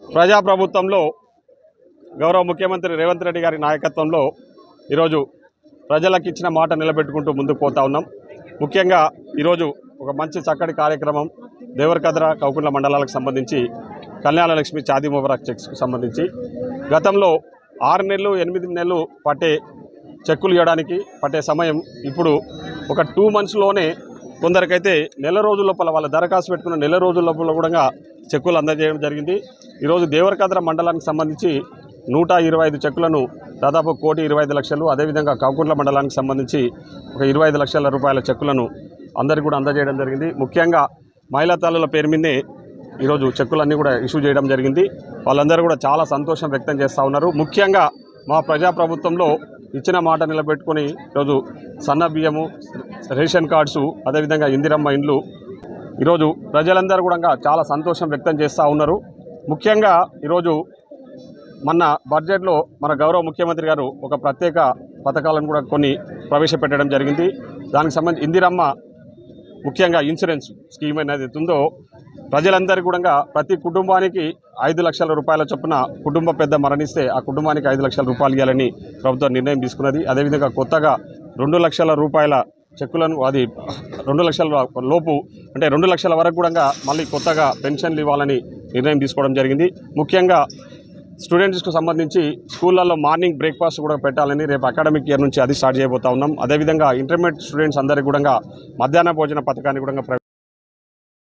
ప్రజాప్రభుత్వంలో గౌరవ ముఖ్యమంత్రి రేవంత్ రెడ్డి గారి నాయకత్వంలో ఈరోజు ప్రజలకు ఇచ్చిన మాట నిలబెట్టుకుంటూ ముందుకు పోతా ఉన్నాం. ముఖ్యంగా ఈరోజు ఒక మంచి చక్కటి కార్యక్రమం దేవరకద్ర కౌకుంట్ల మండలాలకు సంబంధించి కళ్యాణ లక్ష్మి చాదీ ముబారక్ చెక్స్కు సంబంధించి గతంలో 6 నెలలు 8 నెలలు పట్టే చెక్కులు ఇవ్వడానికి పట్టే సమయం ఇప్పుడు ఒక 2 మంత్స్లోనే కొందరికైతే నెల రోజుల లోపల వాళ్ళ దరఖాస్తు పెట్టుకున్న నెల రోజుల లోపల కూడా చెక్కులు అందజేయడం జరిగింది. ఈరోజు దేవరకద్ర మండలానికి సంబంధించి 125 చెక్కులను దాదాపు 1,25,00,000, అదేవిధంగా కౌకుంట్ల మండలానికి సంబంధించి ఒక 25 లక్షల రూపాయల చెక్కులను అందరికీ కూడా అందజేయడం జరిగింది. ముఖ్యంగా మహిళా తల్లుల పేరు మీదే ఈరోజు చెక్కులన్నీ కూడా ఇష్యూ చేయడం జరిగింది. వాళ్ళందరూ కూడా చాలా సంతోషం వ్యక్తం చేస్తూ ఉన్నారు. ముఖ్యంగా మా ప్రజాప్రభుత్వంలో ఇచ్చిన మాట నిలబెట్టుకొని ఈరోజు సన్న బియ్యము, రేషన్ కార్డ్సు, అదేవిధంగా ఇందిరమ్మ ఇండ్లు ఈరోజు ప్రజలందరూ కూడా చాలా సంతోషం వ్యక్తం చేస్తూ ఉన్నారు. ముఖ్యంగా ఈరోజు మన బడ్జెట్లో మన గౌరవ ముఖ్యమంత్రి గారు ఒక ప్రత్యేక పథకాలను కూడా కొన్ని ప్రవేశపెట్టడం జరిగింది. దానికి సంబంధించి ఇందిరమ్మ ముఖ్యంగా ఇన్సూరెన్స్ స్కీమ్ అనేది ఉందో ప్రజలందరికీ కూడా ప్రతి కుటుంబానికి 5 లక్షల రూపాయల చొప్పున కుటుంబ పెద్ద మరణిస్తే ఆ కుటుంబానికి 5 లక్షల రూపాయలు ఇవ్వాలని ప్రభుత్వం నిర్ణయం తీసుకున్నది. అదేవిధంగా కొత్తగా 2 లక్షల రూపాయల చెక్కులను అది 2 లక్షల లోపు అంటే 2 లక్షల వరకు కూడా మళ్ళీ కొత్తగా పెన్షన్లు ఇవ్వాలని నిర్ణయం తీసుకోవడం జరిగింది. ముఖ్యంగా స్టూడెంట్స్కు సంబంధించి స్కూళ్ళల్లో మార్నింగ్ బ్రేక్ఫాస్ట్ కూడా పెట్టాలని రేపు అకాడమిక్ ఇయర్ నుంచి అది స్టార్ట్ చేయబోతా ఉన్నాం. అదేవిధంగా ఇంటర్మీడియట్ స్టూడెంట్స్ అందరికీ కూడా మధ్యాహ్న భోజన పథకాన్ని కూడా